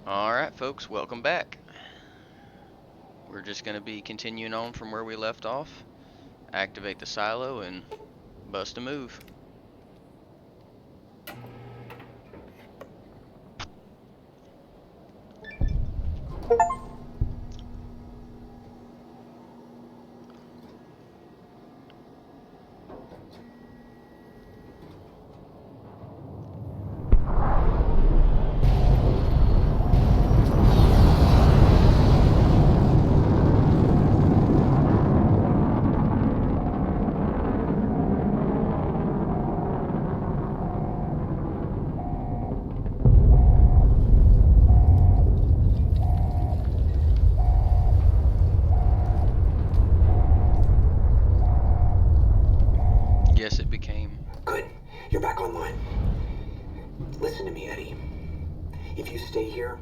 Alright folks, welcome back. We're just going to be continuing on from where we left off. Activate the silo and bust a move. Yes, it became. Good. You're back online. Listen to me, Eddie. If you stay here,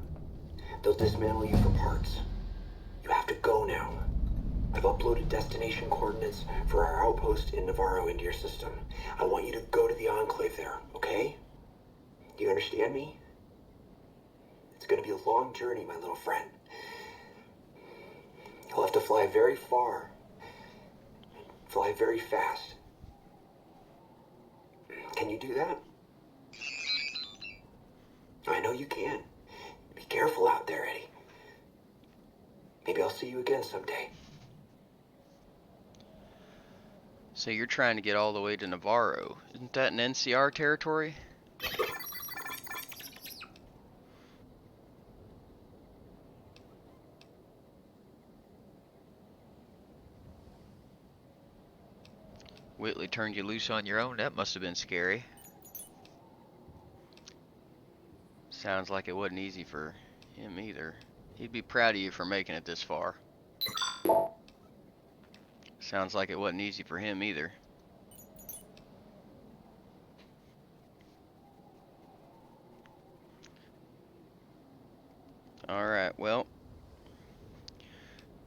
they'll dismantle you for parts. You have to go now. I've uploaded destination coordinates for our outpost in Navarro into your system. I want you to go to the Enclave there, okay? Do you understand me? It's gonna be a long journey, my little friend. You'll have to fly very far. Fly very fast. Can you do that? I know you can. Be careful out there, Eddie. Maybe I'll see you again someday. So you're trying to get all the way to Navarro. Isn't that an NCR territory? Whitley turned you loose on your own? That must have been scary. Sounds like it wasn't easy for him either. He'd be proud of you for making it this far. Sounds like it wasn't easy for him either. Alright, well,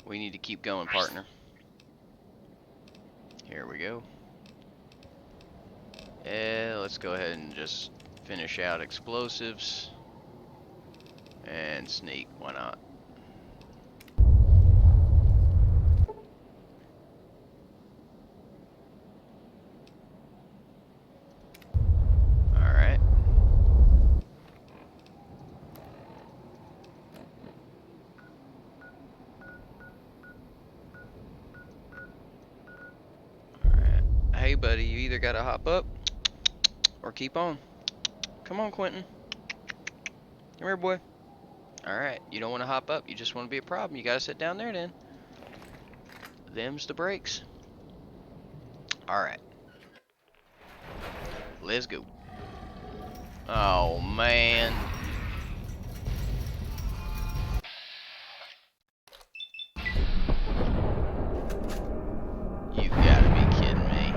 we need to keep going, partner. Here we go. Yeah, let's go ahead and just finish out explosives and sneak. Why not? Alright. Alright. Hey, buddy, you either gotta hop up or keep on. Come on, Quentin. Come here, boy. Alright, you don't want to hop up. You just want to be a problem. You gotta sit down there then. Them's the brakes. Alright. Let's go. Oh, man. You gotta be kidding me.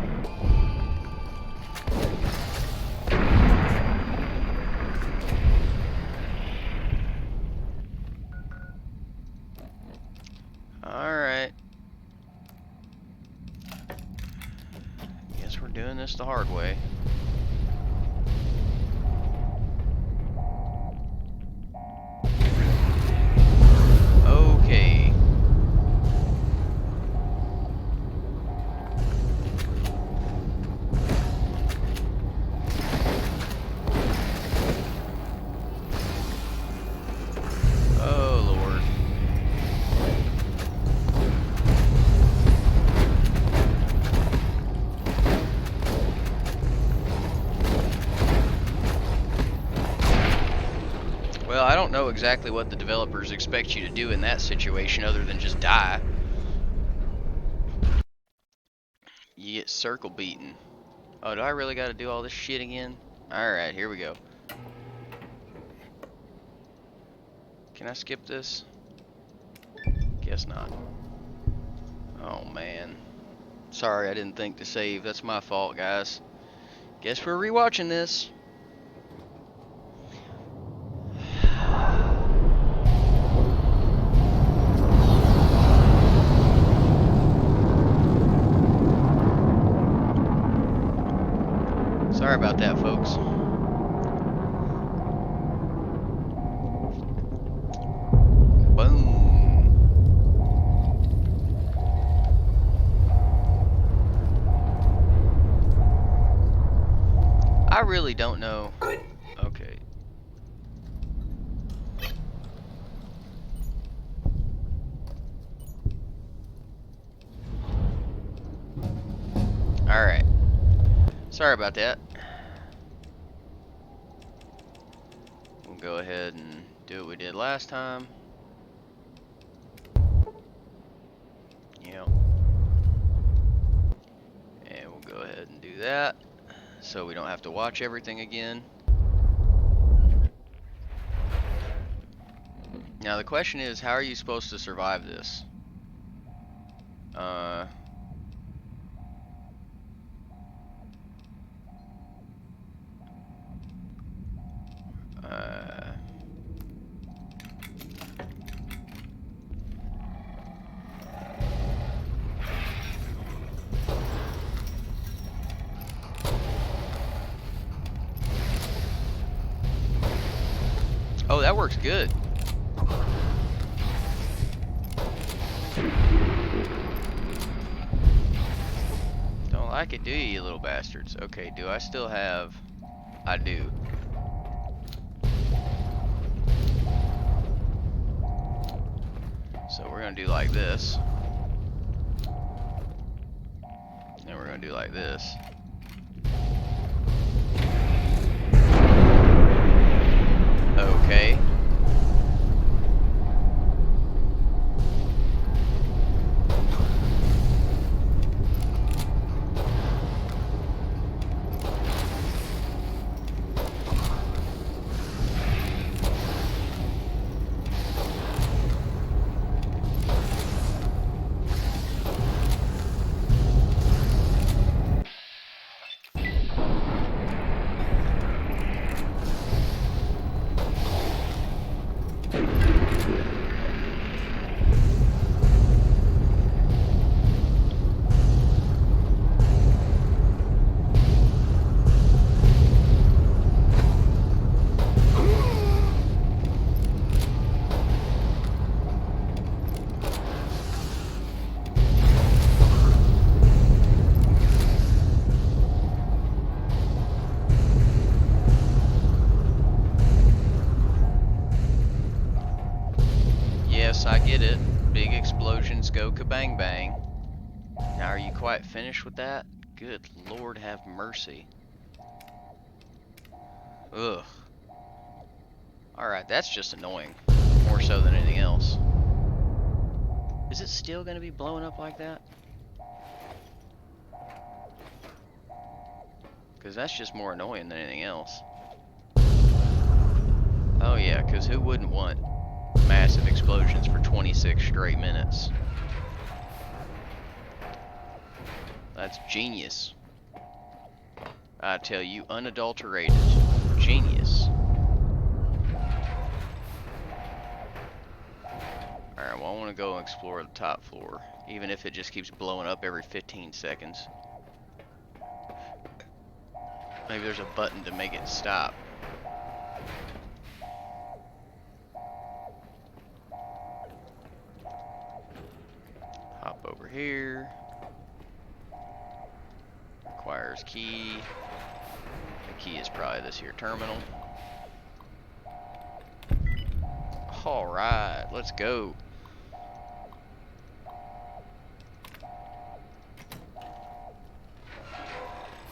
Alright. Guess we're doing this the hard way. Okay. Oh, Lord. Well, I don't know exactly what the developers expect you to do in that situation other than just die. You get circle beaten. Oh, do I really gotta do all this shit again? Alright, here we go. Can I skip this? Guess not. Oh, man. Sorry, I didn't think to save. That's my fault, guys. Guess we're rewatching this. Sorry about that, folks. Boom. I really don't know. Good. Okay. Alright. Sorry about that. We'll go ahead and do what we did last time. Yep. And we'll go ahead and do that, so we don't have to watch everything again. Now the question is, how are you supposed to survive this? Oh, that works good. Don't like it, do you, you little bastards? Okay, do I still have... I do. So we're gonna do like this. And we're gonna do like this. Okay. Yes, I get it. Big explosions go kabang bang. Now, are you quite finished with that? Good Lord have mercy. Ugh. Alright, that's just annoying. More so than anything else. Is it still going to be blowing up like that? Because that's just more annoying than anything else. Oh yeah, because who wouldn't want massive explosions for 26 straight minutes? That's genius. I tell you, unadulterated genius. Alright, well I want to go and explore the top floor, even if it just keeps blowing up every 15 seconds. Maybe there's a button to make it stop. Hop over here. Requires key. The key is probably this here terminal. Alright, let's go.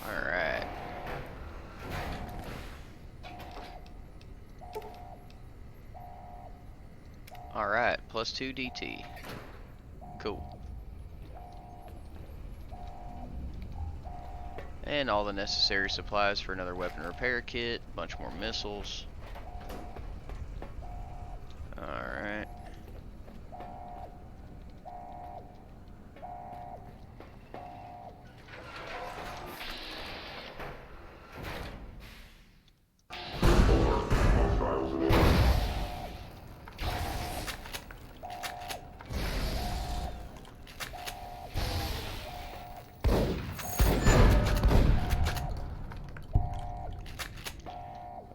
Alright. Alright, +2 DT. Cool. And all the necessary supplies for another weapon repair kit, a bunch more missiles. Alright.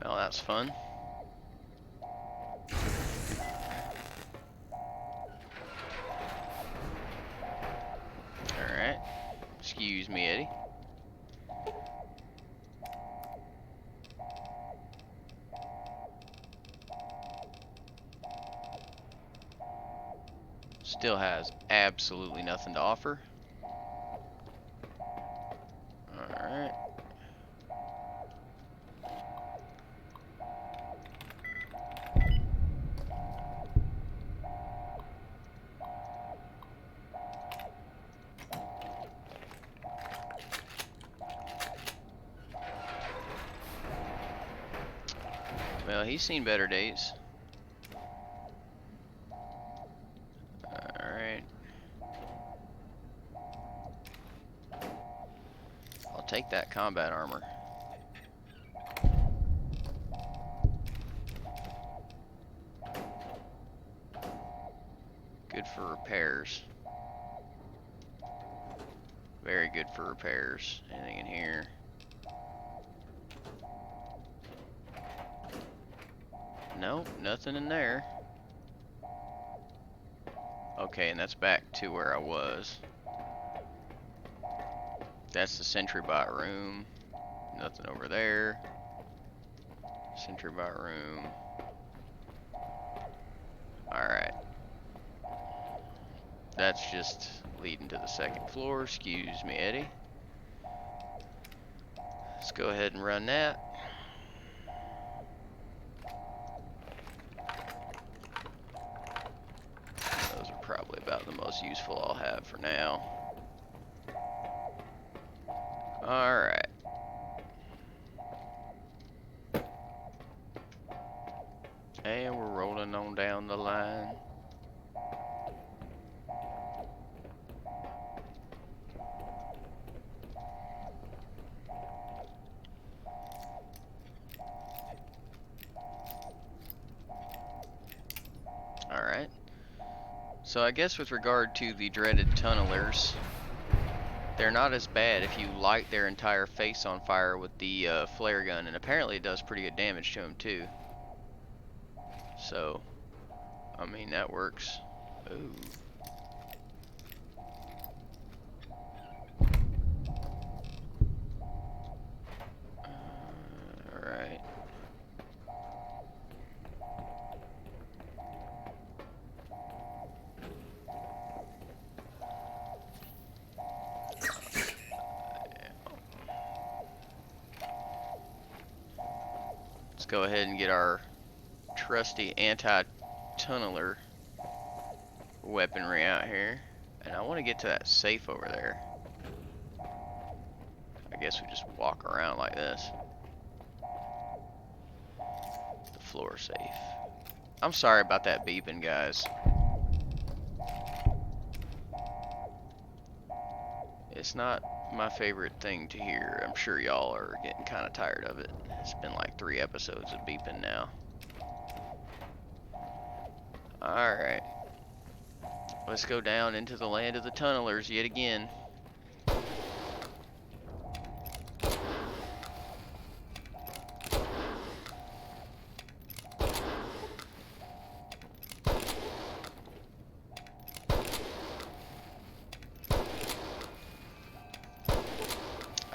Well, that's fun. Excuse me, Eddie. Still has absolutely nothing to offer. Alright. Well, he's seen better days. Alright. I'll take that combat armor. Good for repairs. Very good for repairs. Anything in here? Nope, nothing in there. Okay, and that's back to where I was. That's the sentry bot room. Nothing over there. Sentry bot room. Alright. That's just leading to the second floor. Excuse me, Eddie. Let's go ahead and run that. Those are probably about the most useful I'll have for now. Alright. And we're rolling on down the line. Alright. So I guess with regard to the dreaded tunnelers, they're not as bad if you light their entire face on fire with the flare gun, and apparently it does pretty good damage to them too. So, I mean, that works. Ooh. Alright. Let's go ahead and get our trusty anti-tunneler weaponry out here. And I want to get to that safe over there. I guess we just walk around like this. The floor safe. I'm sorry about that beeping, guys. It's not my favorite thing to hear. I'm sure y'all are getting kind of tired of it. It's been like 3 episodes of beeping now. Alright. Let's go down into the land of the tunnelers yet again.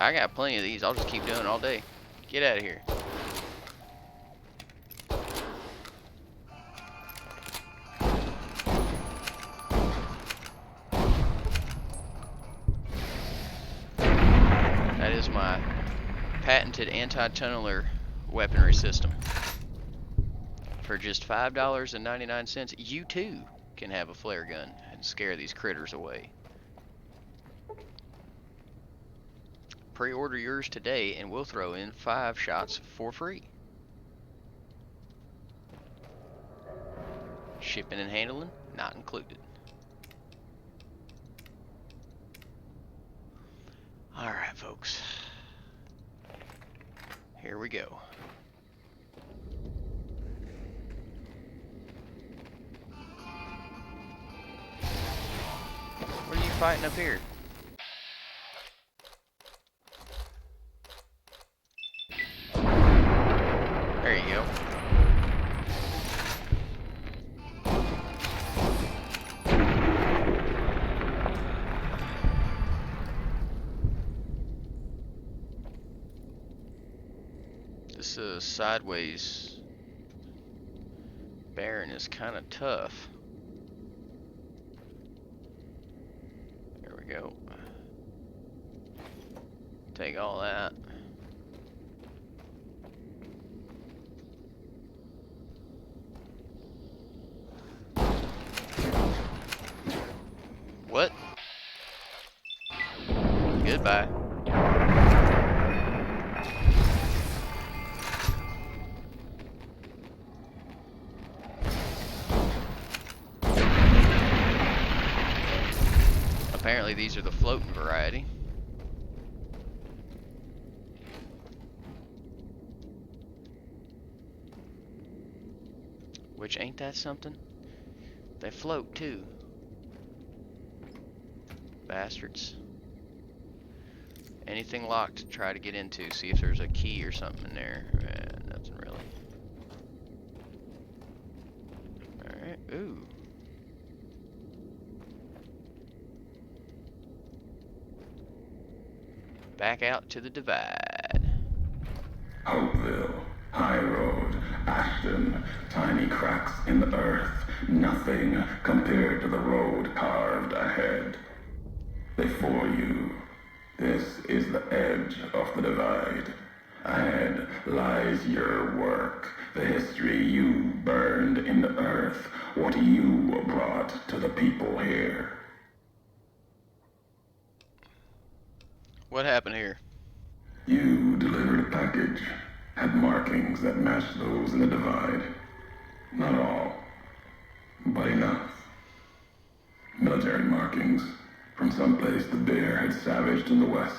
I got plenty of these. I'll just keep doing it all day. Get out of here. That is my patented anti-tunneler weaponry system. For just $5.99, you too can have a flare gun and scare these critters away. Pre-order yours today and we'll throw in 5 shots for free. Shipping and handling not included. Alright, folks. Here we go. What are you fighting up here? There you go. the sideways bearing is kind of tough. There we go. Take all that. What? Goodbye. Apparently these are the floating variety. Which ain't that something? They float too. Bastards. Anything locked to try to get into. See if there's a key or something in there. Nothing really. Alright, ooh. Back out to the divide. Hopeville, High Road, Ashton, tiny cracks in the earth, nothing compared to the road carved ahead. Before you, this is the edge of the divide. Ahead lies your work, the history you burned in the earth, what you brought to the people here. What happened here? You delivered a package, had markings that matched those in the divide. Not all, but enough. Military markings from someplace the bear had savaged in the west.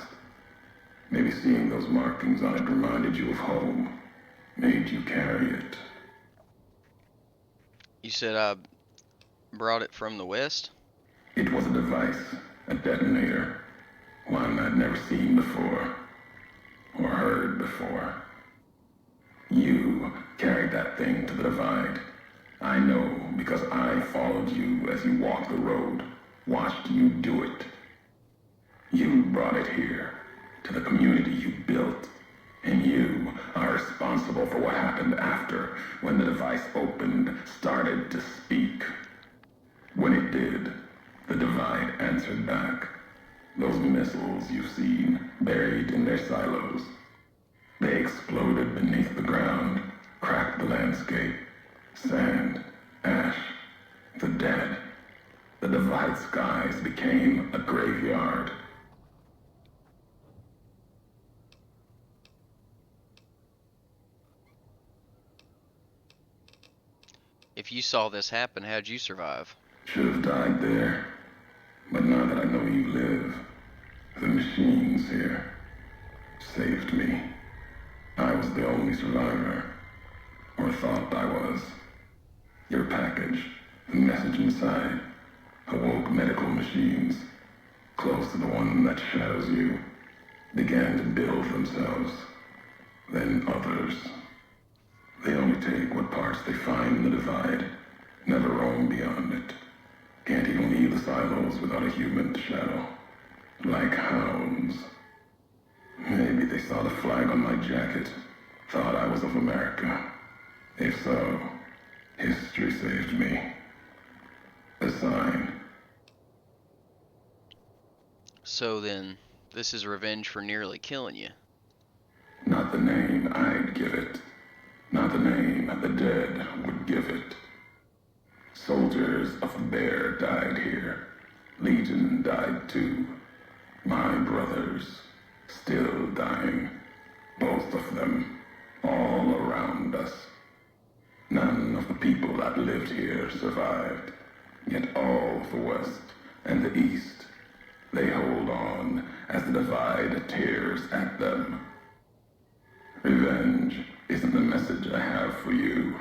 Maybe seeing those markings on it reminded you of home, made you carry it. You said I brought it from the west? It was a device, a detonator, one I'd never seen before, or heard before. You carried that thing to the divide. I know because I followed you as you walked the road, watched you do it. You brought it here, to the community you built, and you are responsible for what happened after, when the device opened, started to speak. When it did, the divide answered back. Those missiles you've seen, buried in their silos. They exploded beneath the ground, cracked the landscape. Sand, ash, the dead. The divide skies became a graveyard. If you saw this happen, how'd you survive? Should have died there. But now that I know you live, the machines here saved me. I was the only survivor, or thought I was. Your package, the message inside, awoke medical machines, close to the one that shadows you, began to build themselves. Then others. They only take what parts they find in the divide, never roam beyond it. Can't even leave the silos without a human to shadow. Like hounds. Maybe they saw the flag on my jacket, thought I was of America. If so, history saved me. A sign. So then, this is revenge for nearly killing you. Not the name I'd give it. Not the name the dead would give it. Soldiers of the Bear died here. Legion died too. My brothers, still dying. Both of them, all around us. None of the people that lived here survived. Yet all the West and the East, they hold on as the divide tears at them. Revenge isn't the message I have for you.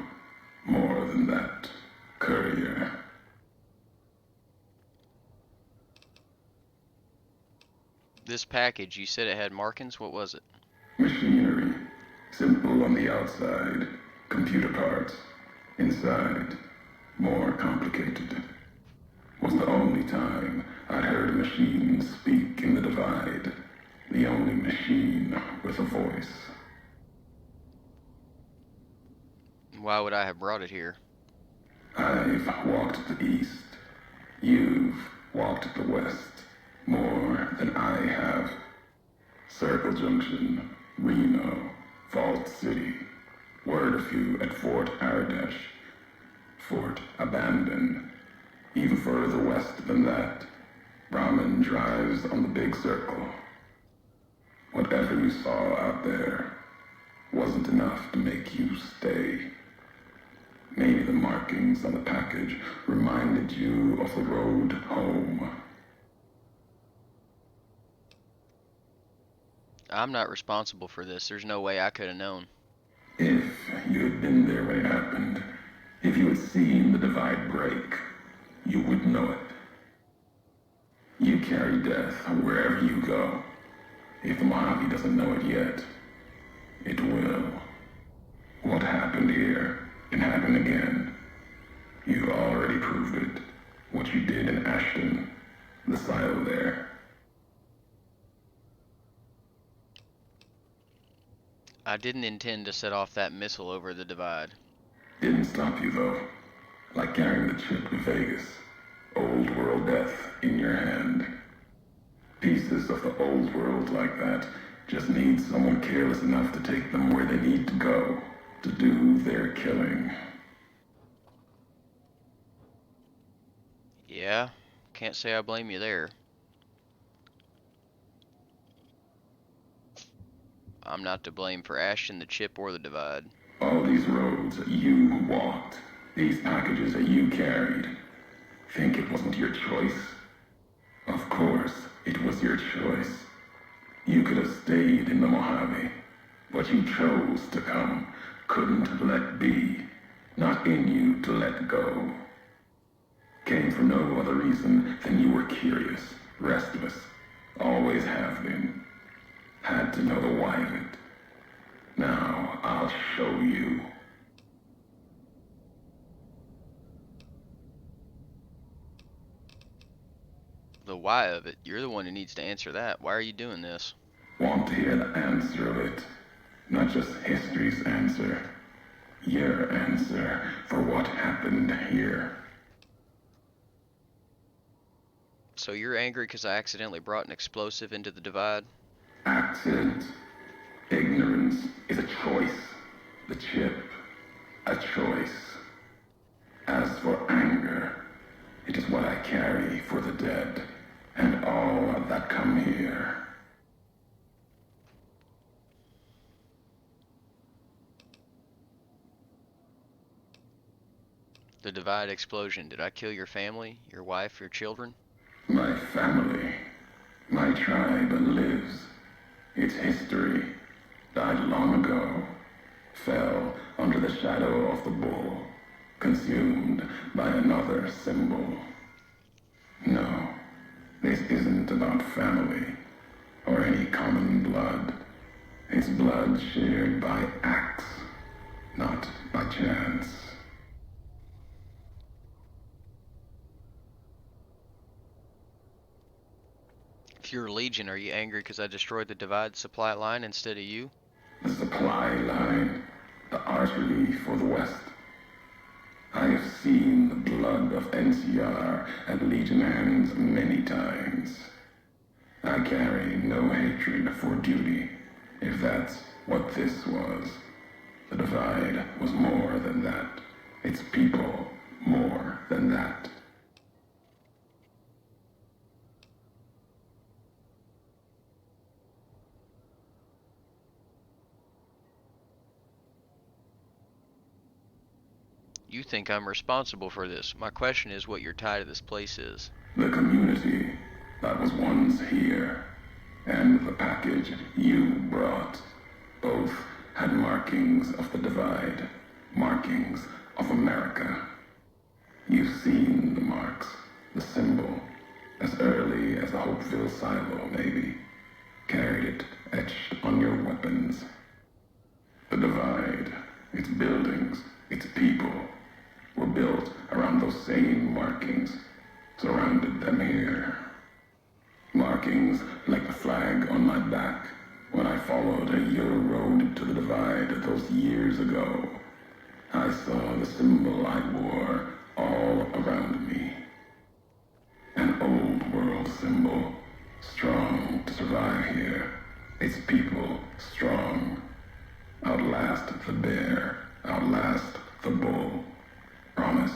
More than that, courier. This package, you said it had markings. What was it? Machinery. Simple on the outside. Computer parts. Inside, more complicated. Was the only time I'd heard a machine speak in the divide. The only machine with a voice. Why would I have brought it here? I've walked the east. You've walked the west. More than I have. Circle Junction, Reno, Vault City. Word a few at Fort Aradesh. Fort abandoned. Even further west than that, Brahmin drives on the big circle. Whatever you saw out there wasn't enough to make you stay. Maybe the markings on the package reminded you of the road home. I'm not responsible for this. There's no way I could have known. If you had been there when it happened, if you had seen the divide break, you would know it. You carry death wherever you go. If the Mojave doesn't know it yet, it will. What happened here can happen again. You already proved it. What you did in Ashton, the silo there. I didn't intend to set off that missile over the divide. Didn't stop you though. Like carrying the chip to Vegas. Old world death in your hand. Pieces of the old world like that just need someone careless enough to take them where they need to go to do their killing. Yeah, can't say I blame you there. I'm not to blame for Ashton, the chip, or the divide. All these roads that you walked, these packages that you carried, think it wasn't your choice? Of course, it was your choice. You could have stayed in the Mojave, but you chose to come, couldn't let be, not in you to let go. Came for no other reason than you were curious, restless, always have been. Had to know the why of it. Now, I'll show you. The why of it? You're the one who needs to answer that. Why are you doing this? Want to hear the answer of it? Not just history's answer. Your answer for what happened here. So you're angry because I accidentally brought an explosive into the divide? Accident. Ignorance is a choice. The chip, a choice. As for anger, it is what I carry for the dead, and all that come here. The divide explosion. Did I kill your family, your wife, your children? My family, my tribe lives. Its history died long ago, fell under the shadow of the bull, consumed by another symbol. No, this isn't about family or any common blood. It's blood shared by acts, not by chance. If you're a Legion, are you angry because I destroyed the divide supply line instead of you? The supply line, the artery for the West. I have seen the blood of NCR at Legion hands many times. I carry no hatred for duty, if that's what this was. The divide was more than that. Its people more than that. You think I'm responsible for this. My question is what your tie to this place is. The community that was once here, and the package you brought, both had markings of the divide, markings of America. You've seen the marks, the symbol, as early as the Hopeville silo, maybe. Carried it etched on your weapons. The divide, its buildings, its people, were built around those same markings, surrounded them here. Markings like the flag on my back when I followed your road to the divide those years ago. I saw the symbol I wore all around me. An old world symbol, strong to survive here. Its people strong. Outlast the bear, outlast the bull. Promise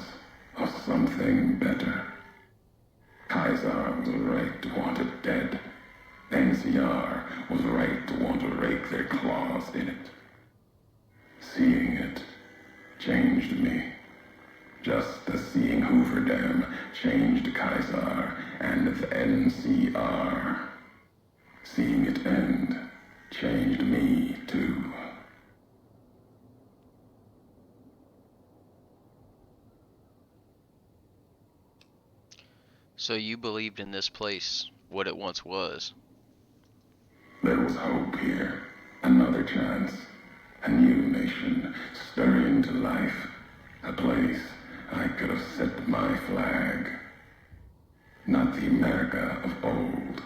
of something better. Kaiser was right to want it dead. NCR was right to want to rake their claws in it. Seeing it changed me. Just as seeing Hoover Dam changed Kaiser and the NCR. Seeing it end changed me too. So you believed in this place, what it once was. There was hope here. Another chance. A new nation stirring to life. A place I could have set my flag. Not the America of old,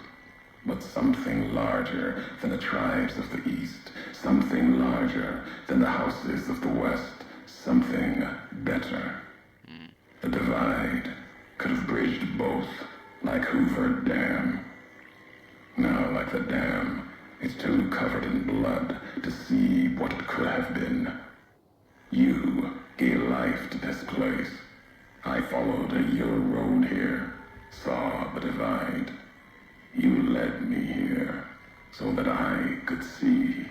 but something larger than the tribes of the East. Something larger than the houses of the West. Something better. The divide could have bridged both, like Hoover Dam. Now, like the dam, it's too covered in blood to see what it could have been. You gave life to this place. I followed your road here, saw the divide. You led me here so that I could see.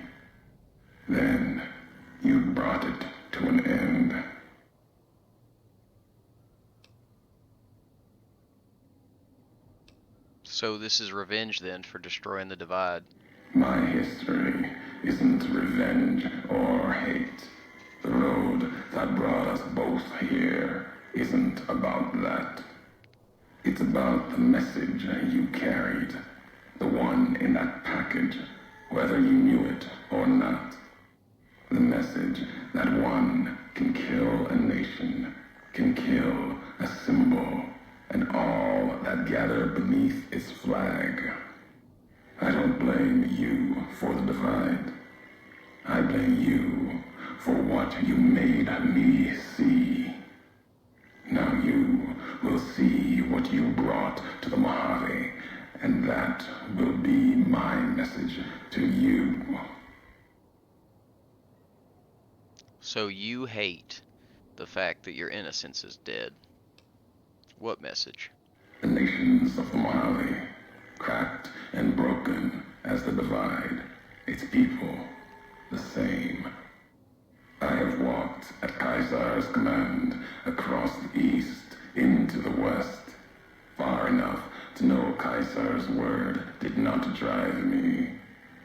Then you brought it to an end. So this is revenge then for destroying the divide. My history isn't revenge or hate. The road that brought us both here isn't about that. It's about the message you carried. The one in that package, whether you knew it or not. The message that one can kill a nation, can kill a symbol, and all that gather beneath its flag. I don't blame you for the divide. I blame you for what you made me see. Now you will see what you brought to the Mojave, and that will be my message to you. So you hate the fact that your innocence is dead. What message? The nations of the Mojave, cracked and broken as the divide, its people, the same. I have walked at Kaiser's command across the east into the west, far enough to know Kaiser's word did not drive me,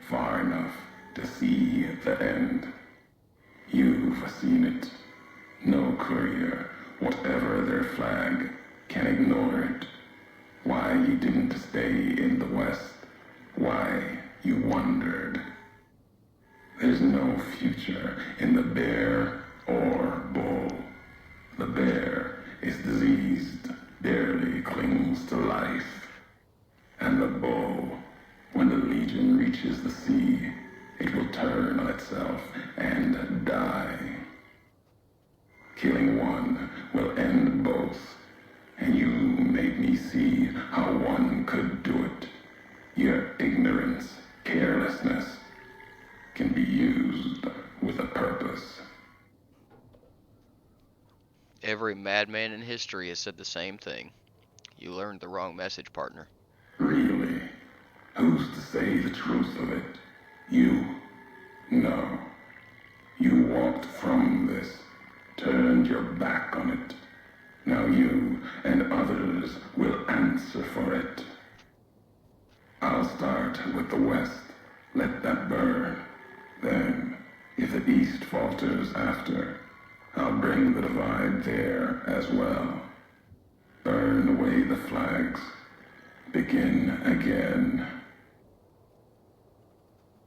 far enough to see the end. You've seen it. No courier, whatever their flag, can ignore it. Why you didn't stay in the west, why you wondered. There's no future in the bear or bull. The bear is diseased, barely clings to life. And the bull, when the legion reaches the sea, it will turn on itself and die. Killing one will end both, and you made me see how one could do it. Your ignorance, carelessness, can be used with a purpose. Every madman in history has said the same thing. You learned the wrong message, partner. Really? Who's to say the truth of it? You? No. You walked from this, turned your back on it. Now you and others will answer for it. I'll start with the West. Let that burn. Then, if the East falters after, I'll bring the divide there as well. Burn away the flags. Begin again.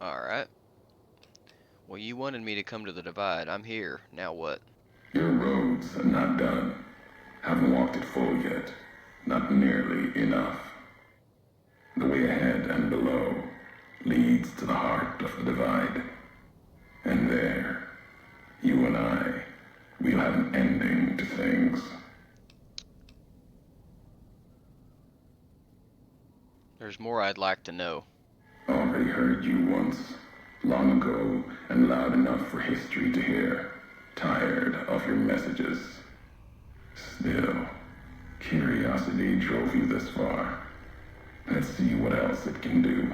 Alright. Well, you wanted me to come to the divide. I'm here. Now what? Your road's not done. Haven't walked it full yet. Not nearly enough. The way ahead and below leads to the heart of the divide. And there, you and I we'll have an ending to things. There's more I'd like to know. Already heard you once, long ago, and loud enough for history to hear. Tired of your messages. Still, curiosity drove you this far. Let's see what else it can do.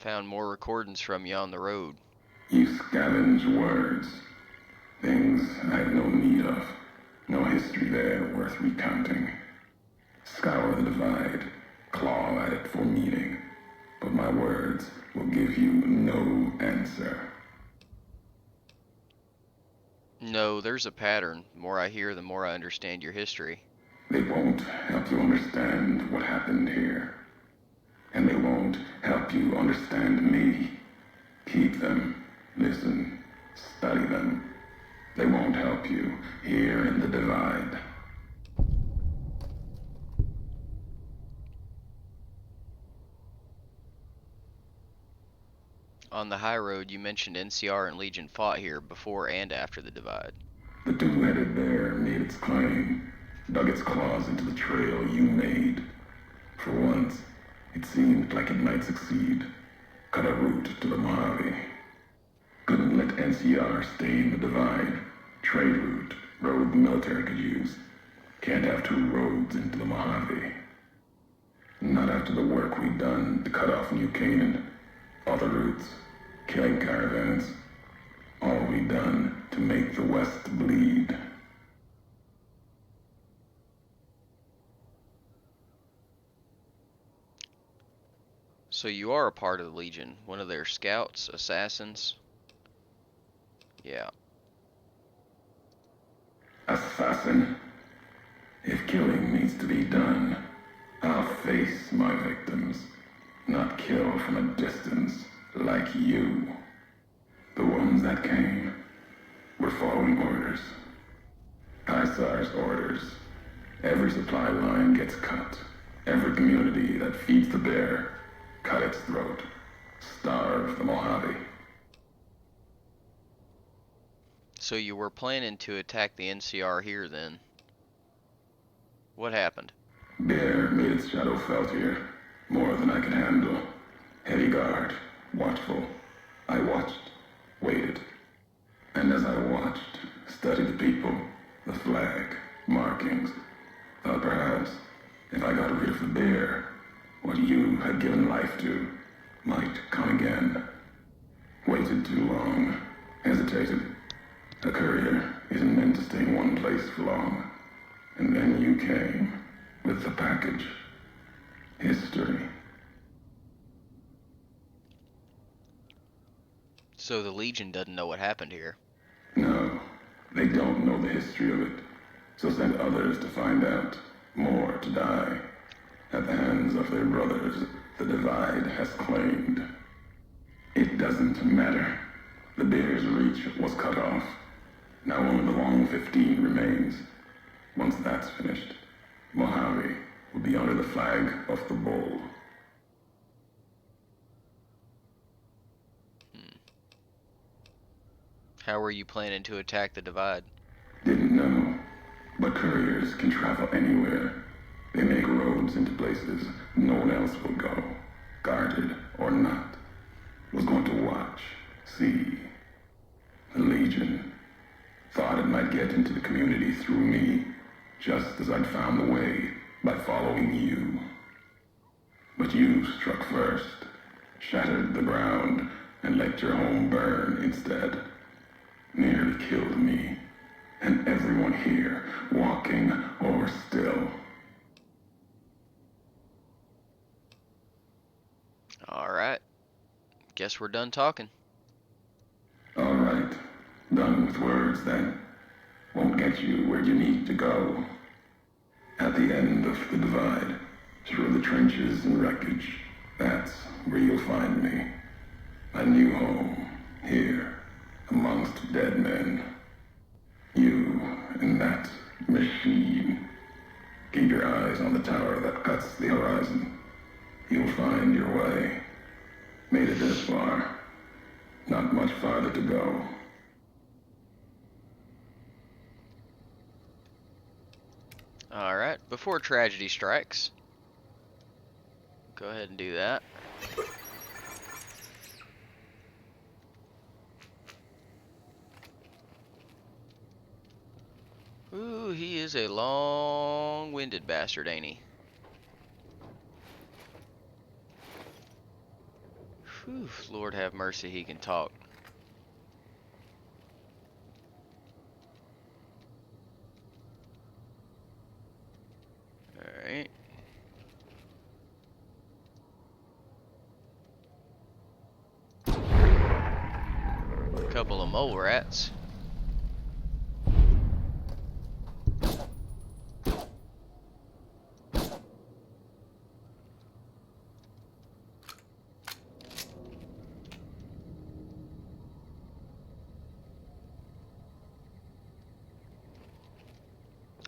Found more recordings from you on the road. You scavenge words. Things I have no need of. No history there worth recounting. Scour the divide. Claw at it for meaning. But my words will give you no answer. No, there's a pattern. The more I hear, the more I understand your history. They won't help you understand what happened here. And they won't help you understand me. Keep them, listen, study them. They won't help you here in the divide. On the high road, you mentioned NCR and Legion fought here before and after the divide. The two-headed bear made its claim, dug its claws into the trail you made. For once, it seemed like it might succeed. Cut a route to the Mojave. Couldn't let NCR stay in the divide. Trade route, road the military could use. Can't have two roads into the Mojave. Not after the work we'd done to cut off New Canaan. Other routes, killing caravans. All we done to make the West bleed. So you are a part of the Legion, one of their scouts, assassins? Yeah. Assassin. If killing needs to be done, I'll face my victims, not kill from a distance like you. The ones that came were following orders. Caesar's orders. Every supply line gets cut. Every community that feeds the bear, cut its throat. Starve the Mojave. So you were planning to attack the NCR here then? What happened? Bear made its shadow felt here. More than I could handle. Heavy guard. Watchful. I watched. Waited. And as I watched, studied the people, the flag, markings, thought perhaps if I got rid of the bear, what you had given life to might come again. Waited too long. Hesitated. A courier isn't meant to stay in one place for long. And then you came with the package. History. So the Legion doesn't know what happened here. No, they don't know the history of it. So send others to find out. More to die. At the hands of their brothers, the divide has claimed. It doesn't matter. The bear's reach was cut off. Now only the long 15 remains. Once that's finished, Mojave will be under the flag of the bull. How were you planning to attack the divide? Didn't know. But couriers can travel anywhere. They make roads into places no one else will go. Guarded or not. Was going to watch, see. The Legion. Thought it might get into the community through me. Just as I'd found the way by following you. But you struck first. Shattered the ground and let your home burn instead. Nearly killed me. And everyone here, walking or still. Alright. Guess we're done talking. All right. Done with words then. Won't get you where you need to go. At the end of the divide, through the trenches and wreckage, that's where you'll find me. My new home, here, amongst dead men. You and that machine. Keep your eyes on the tower that cuts the horizon. You'll find your way. Made it this far. Not much farther to go. Alright, before tragedy strikes. Go ahead and do that. Ooh, he is a long-winded bastard, ain't he? Whew, Lord have mercy, he can talk. Alright. A couple of mole rats.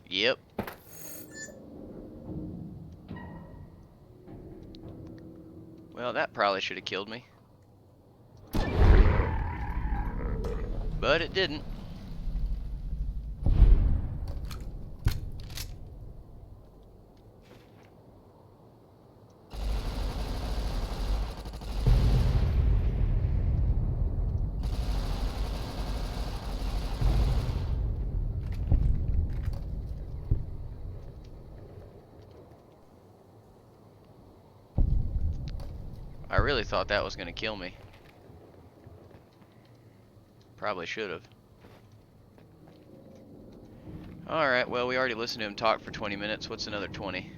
Yep. Well, that probably should have killed me. But it didn't. I really thought that was going to kill me. Probably should have. Alright, well, we already listened to him talk for 20 minutes. What's another 20?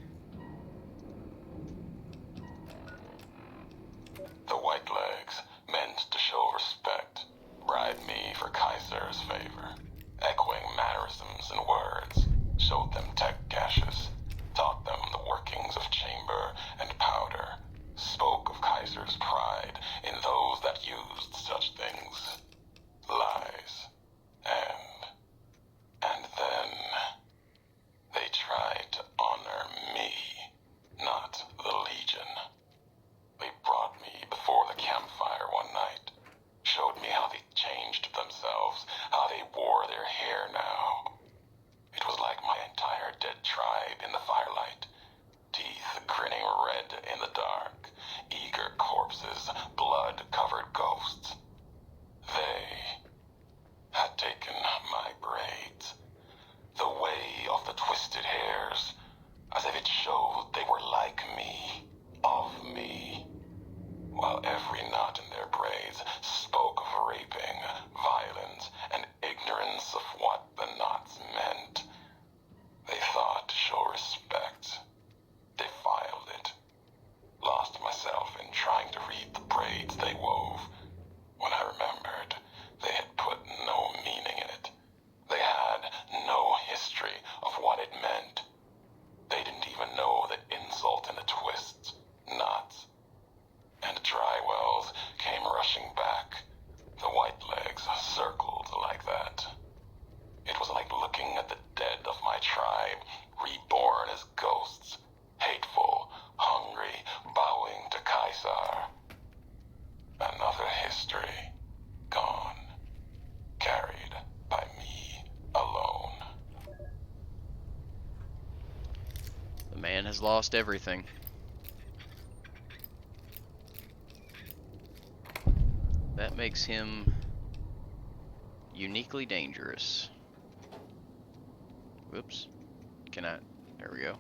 The Whitelegs meant to show respect, bribed me for Kaiser's favor, echoing mannerisms and words, showed them tech caches, taught them the workings of chamber and powder, spoke of Kaiser's pride in those that used such things. Lies. And then they tried to honor me, not the Legion. They brought me before the campfire one night, showed me how they changed themselves, how they wore their hair now. It was like my entire dead tribe in the firelight, teeth grinning red in the dark, eager corpses, blood-covered ghosts. They had taken my braids, the way of the twisted hairs, as if it showed they were like me, of me, while every knot in their braids spoke of raping, violence, and ignorance of what the knots meant. They thought to show respect, defiled it, lost myself in trying to read the braids they wove, when I remembered they had put no meaning in it. They had no history of what it meant. They didn't even know the insult in the twists, knots, and dry wells came rushing back. The Whitelegs circled like that. It was like looking at the dead of my tribe, reborn as ghosts, hateful, hungry, bowing to Kaiser. Another history, gone, carried by me alone. The man has lost everything. That makes him uniquely dangerous. Whoops. Can I? There we go.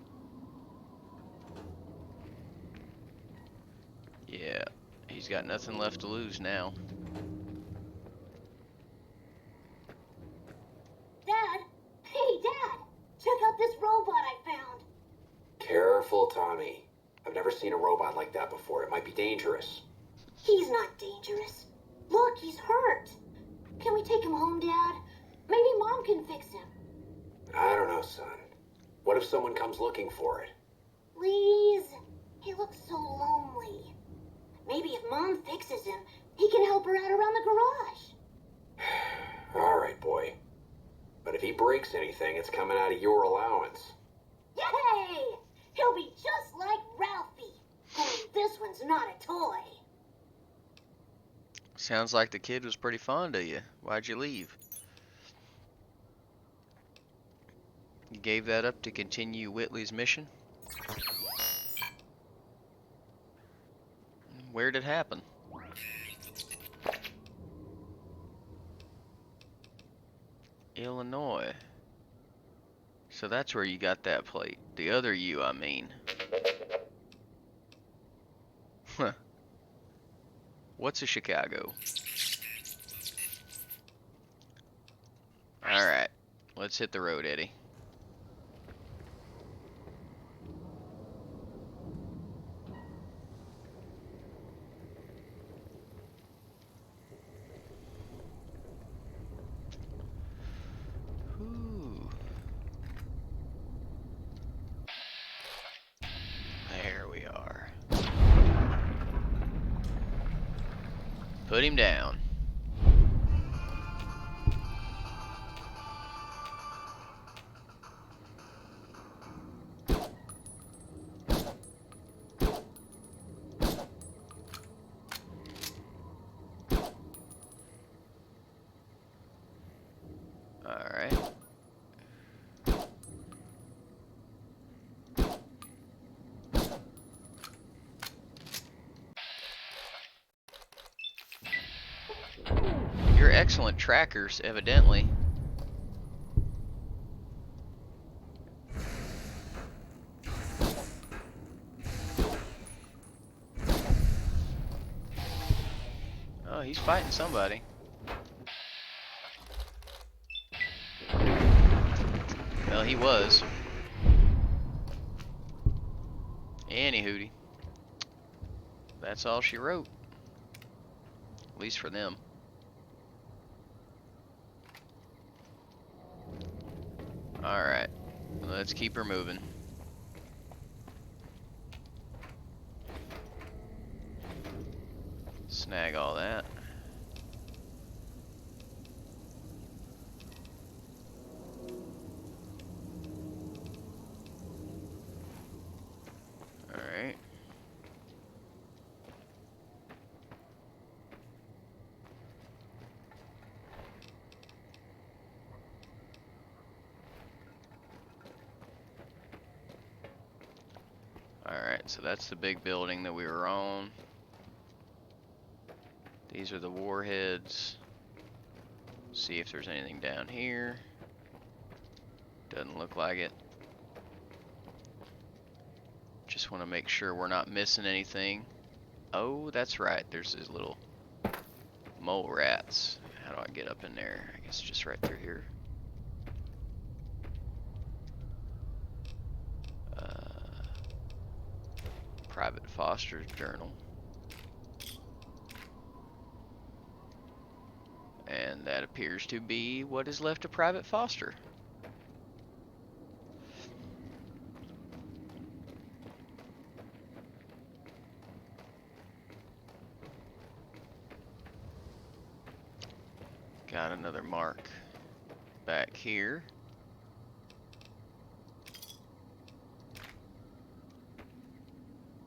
Yeah, he's got nothing left to lose now. Dad! Hey, Dad! Check out this robot I found! Careful, Tommy. I've never seen a robot like that before. It might be dangerous. He's not dangerous. Look, he's hurt. Can we take him home, Dad? Maybe Mom can fix him. I don't know, son. What if someone comes looking for it? Please? He looks so lonely. Maybe if Mom fixes him, he can help her out around the garage. All right, boy. But if he breaks anything, it's coming out of your allowance. Yay! He'll be just like Ralphie. Only this one's not a toy. Sounds like the kid was pretty fond of you. Why'd you leave? You gave that up to continue Whitley's mission? Where'd it happen? Illinois. So that's where you got that plate. The other U, I mean. Huh. What's a Chicago? Alright. Let's hit the road, Eddie. Ooh. There we are. Put him down. Alright. You're excellent trackers, evidently. Oh, he's fighting somebody. Well, he was. Anywhooty. That's all she wrote. At least for them. Alright. Let's keep her moving. Snag all that. Alright. Alright, so that's the big building that we were on. These are the warheads. See if there's anything down here. Doesn't look like it. Just want to make sure we're not missing anything. Oh, that's right. There's these little mole rats. How do I get up in there? I guess just right through here. Private Foster's journal. And that appears to be what is left of Private Foster. Got another mark back here.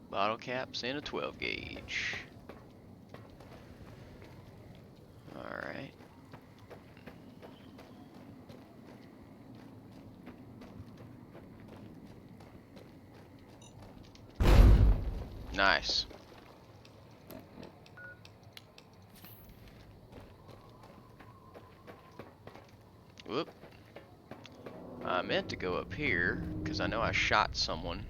Bottle caps and a 12 gauge. Alright. Nice. Whoop. I meant to go up here because I know I shot someone.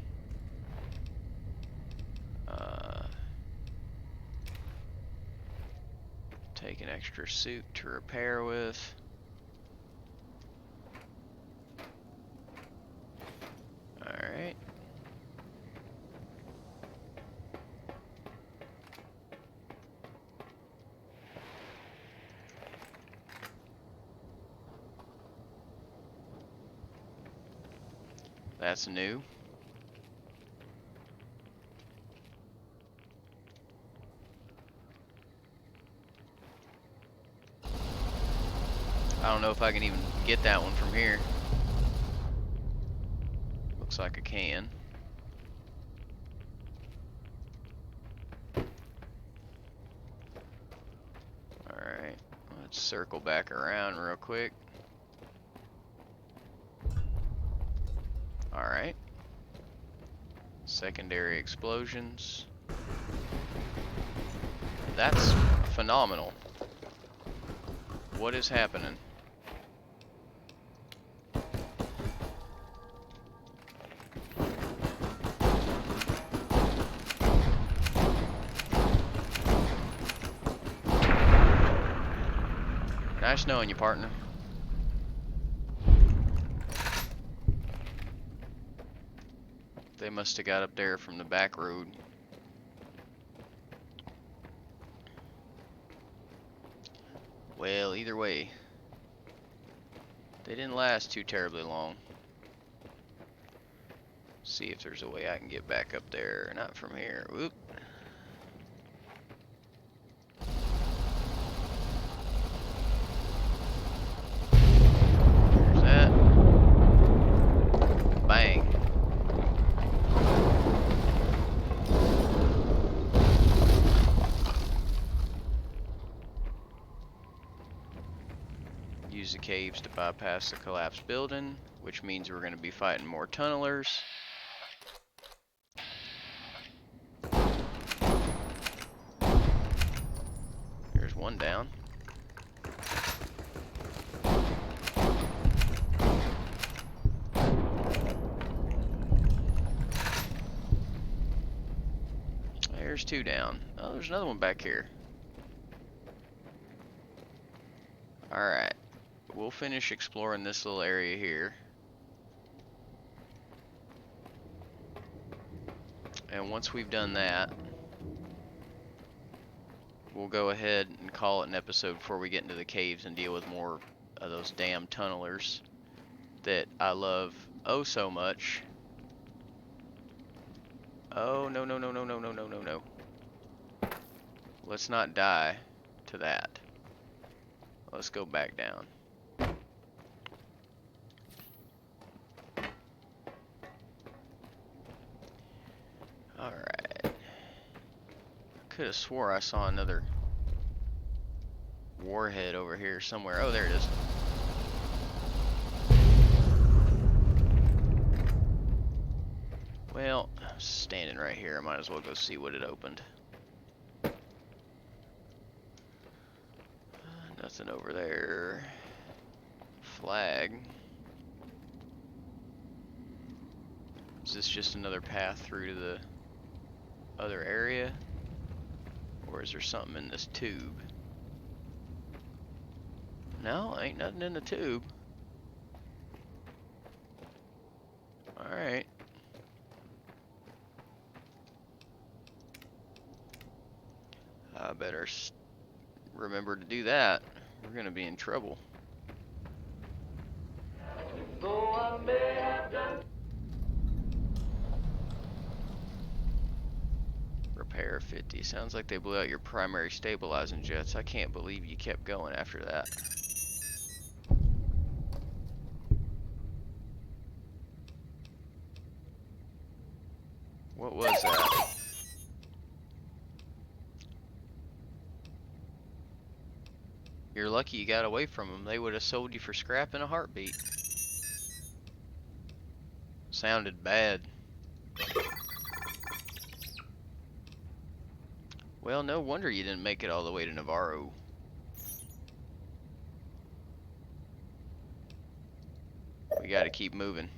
Take an extra suit to repair with. Alright. That's new. I don't know if I can even get that one from here. Looks like I can. Circle back around real quick. Alright. Secondary explosions. That's phenomenal. What is happening? Nice knowing you, partner. They must have got up there from the back road. Well, either way, they didn't last too terribly long. See if there's a way I can get back up there. Not from here. Whoop. There's that. Bang. Use the caves to bypass the collapsed building, which means we're going to be fighting more tunnelers. There's one down. There's two down. Oh, there's another one back here. Alright. We'll finish exploring this little area here. And once we've done that, we'll go ahead and call it an episode before we get into the caves and deal with more of those damn tunnelers that I love oh so much. Oh, no, no, no, no, no, no, no, no, no. Let's not die to that. Let's go back down. Alright. Could have swore I saw another warhead over here somewhere. Oh, there it is. Well, I'm standing right here. I might as well go see what it opened. Nothing over there. Flag. Is this just another path through to the other area? Or is there something in this tube? No, ain't nothing in the tube. Alright. I better remember to do that. We're gonna be in trouble. Repair 50. Sounds like they blew out your primary stabilizing jets. I can't believe you kept going after that. What was that? You're lucky you got away from them. They would have sold you for scrap in a heartbeat. Sounded bad. Well, no wonder you didn't make it all the way to Navarro. We gotta keep moving.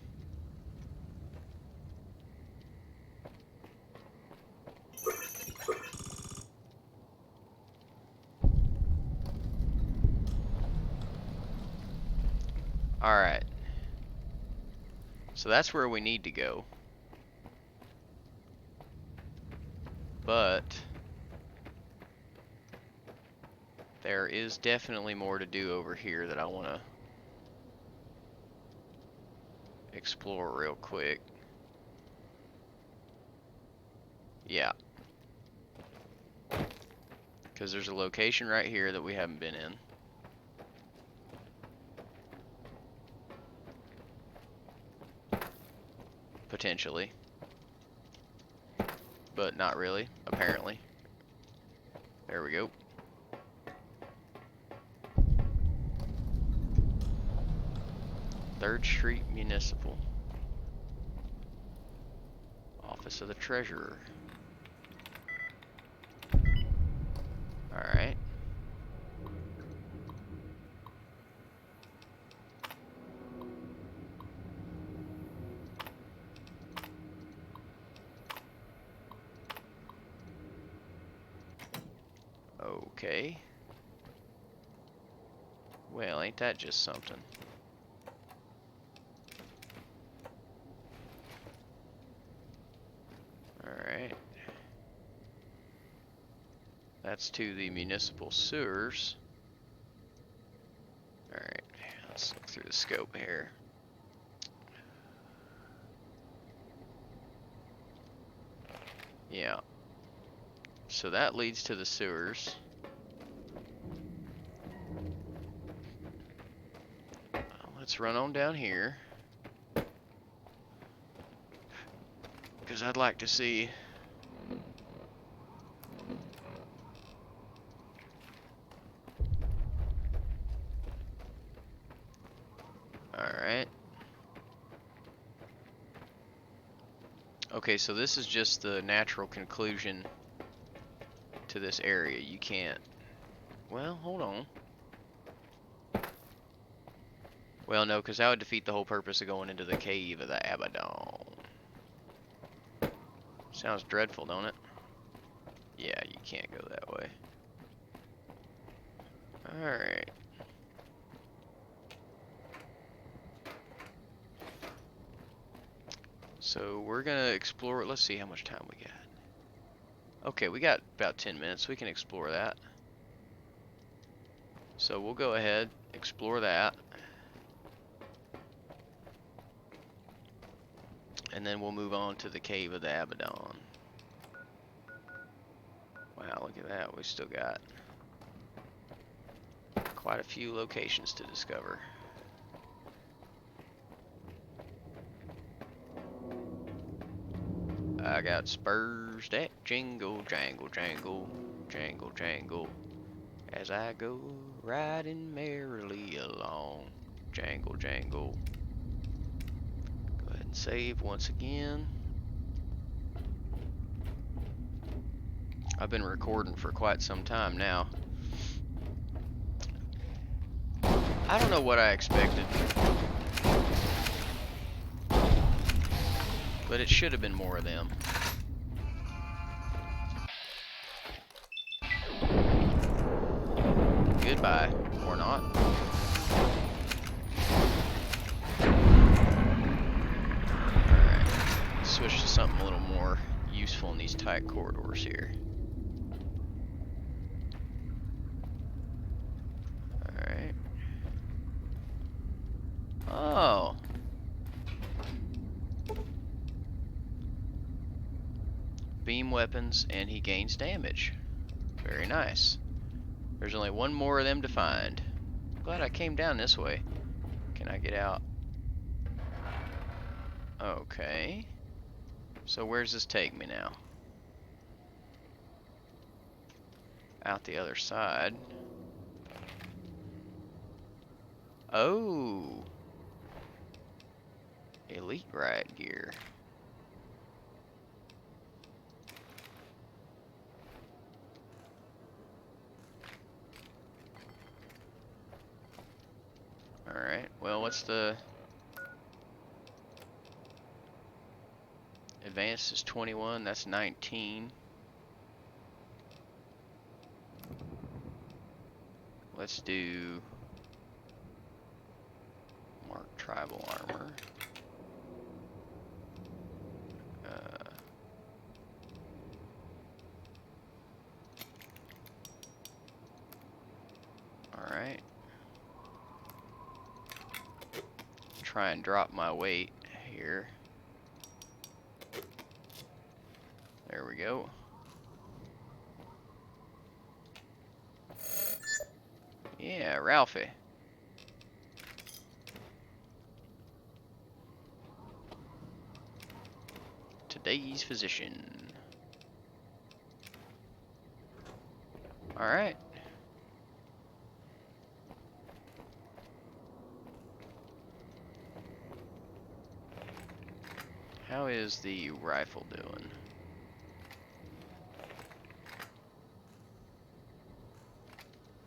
Alright. So that's where we need to go. But there is definitely more to do over here that I want to explore real quick. Yeah. Because there's a location right here that we haven't been in. Potentially. But not really, apparently. There we go. 3rd Street Municipal. Office of the Treasurer. Alright. Okay. Well, ain't that just something? Alright. That's to the municipal sewers. Alright, let's look through the scope here. Yeah. So that leads to the sewers. Let's run on down here. Because I'd like to see... Alright. Okay, so this is just the natural conclusion to this area. You can't... Well, hold on. Well, no, because that would defeat the whole purpose of going into the cave of the Abaddon. Sounds dreadful, don't it? Yeah, you can't go that way. Alright. So we're gonna explore. Let's see how much time we got. Okay, we got about 10 minutes. We can explore that. So we'll go ahead, explore that. And then we'll move on to the cave of the Abaddon. Wow, look at that. We still got quite a few locations to discover. I got spurs that jingle, jangle, jangle, jangle, jangle, as I go riding merrily along. Jangle, jangle. Go ahead and save once again. I've been recording for quite some time now. I don't know what I expected, but it should have been more of them. Goodbye, or not. Alright, switch to something a little more useful in these tight corridors here. Alright. Oh. Beam weapons, and he gains damage. Very nice. There's only one more of them to find. Glad I came down this way. Can I get out? Okay. So where's this take me now? Out the other side. Oh. Elite riot gear. Alright, well, what's the... Advanced is 21, that's 19. Let's do... Mark Tribal Armor. Alright. Try and drop my weight here. There we go. Yeah, Ralphie. Today's physician. Alright. How is the rifle doing?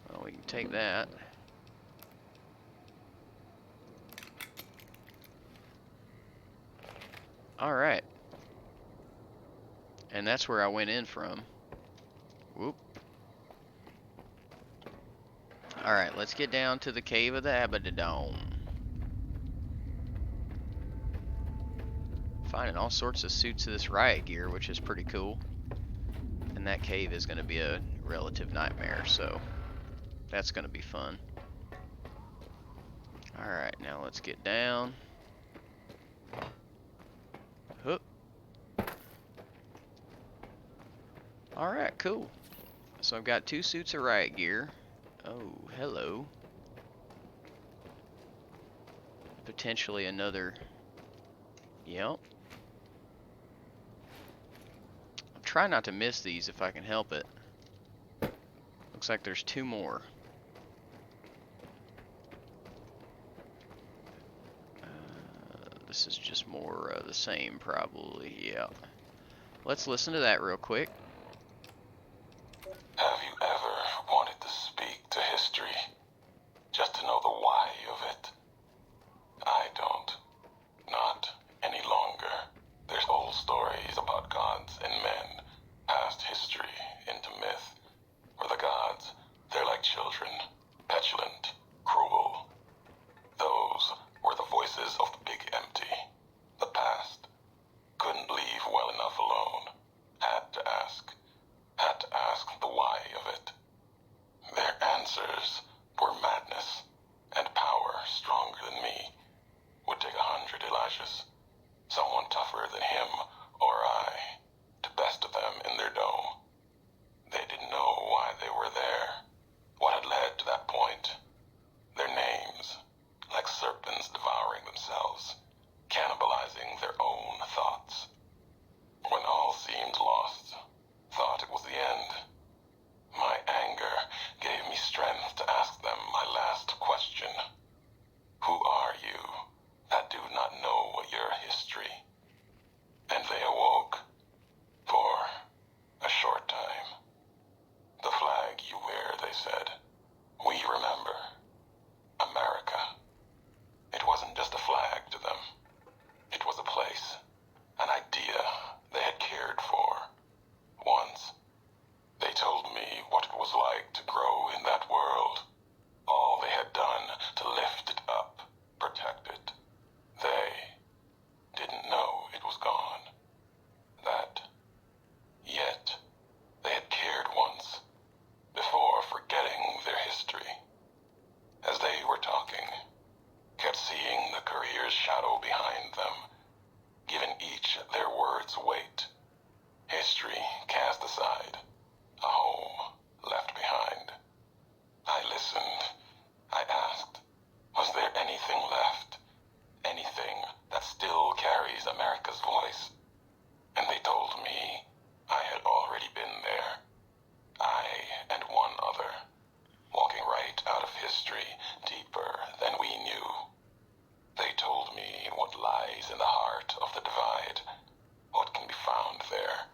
Well, we can take that. Alright. And that's where I went in from. Whoop. Alright, let's get down to the Cave of the Abaddon. Finding all sorts of suits of this riot gear, which is pretty cool. And that cave is going to be a relative nightmare, so that's going to be fun. Alright, now let's get down. Hoop. Alright, cool. So I've got 2 suits of riot gear. Oh, hello. Potentially another. Yep. I'm trying not to miss these if I can help it. Looks like there's 2 more. This is just more the same, probably. Yeah. Let's listen to that real quick. Have you ever wanted to speak to history? Just to know the why of it? I don't. Not any longer. There's old stories about gods and men, past history into myth. For the gods, they're like children, petulant, cruel. Those were the voices of the big empty. The past. Couldn't leave well enough alone. Had to ask. Had to ask the why of it. Their answers were madness and power stronger than me. Would take 100 Elijahs. Someone tougher than him or I to best of them in their dome. They didn't know why they were there. What had led to that point. Their names, like serpents devouring themselves, cannibalizing their own thoughts. When all seemed lost, thought it was the end. My anger gave me strength to ask them my last question. Who are you that do not know your history? And they awoke. For a short time. The flag you wear, they said. We remember. America. It wasn't just a flag to them. It was a place. An idea they had cared for. Once. They told me what it was like to grow in that world. All they had done to lift it up, protect it. They didn't know it was gone. That. Yet, they had cared once, before forgetting their history. As they were talking, kept seeing the career's shadow behind them, giving each their words weight. History cast aside, a home left behind. I listened. I asked, was there anything left? Anything that still carries America's voice? And they told me I had already been there. I and one other, walking right out of history deeper than we knew. They told me what lies in the heart of the divide, what can be found there,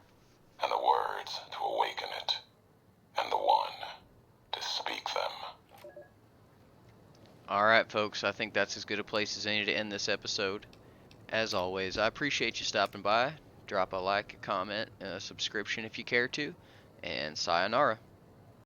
and the words to awaken it, and the one to speak them. Alright, folks, I think that's as good a place as any to end this episode. As always, I appreciate you stopping by. Drop a like, a comment, and a subscription if you care to. And sayonara.